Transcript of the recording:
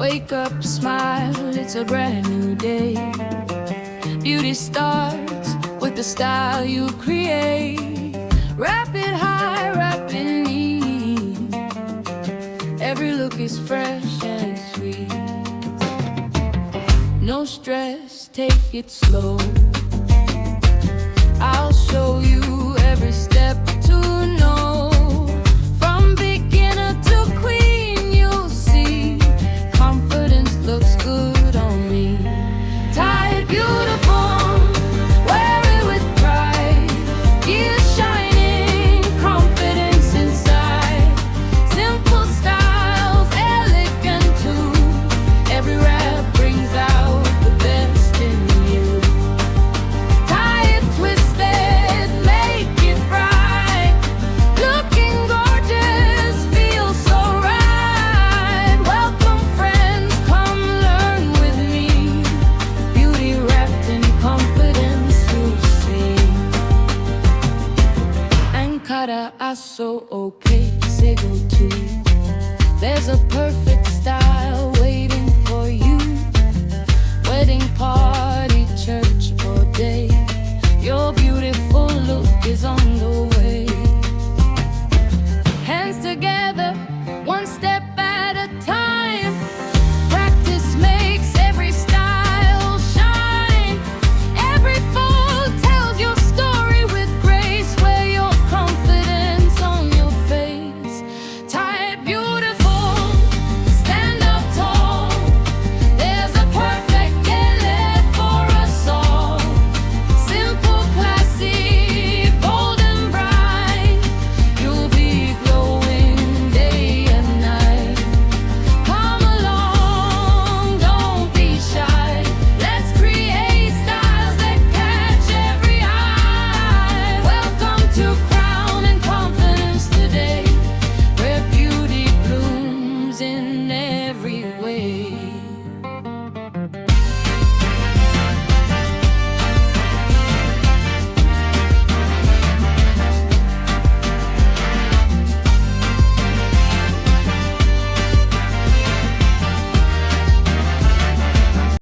Wake up, smile, it's a brand new day. Beauty starts with the style you create. Wrap it high, wrap it neat. Every look is fresh and sweet. No stress, take it slow. I'll show you every step to know. From beginner to queen, you'll see. Confidence looks good on me. Tie it beautiful, wear it with pride. Ears shining, confidence inside. Simple styles, elegant too. Every wrap brings out the best in you. Tie it twisted, make it bright. Looking gorgeous, feels so right. Welcome friends, come learn with me. Beauty wrapped in confidence, you'll see. Ankara Aso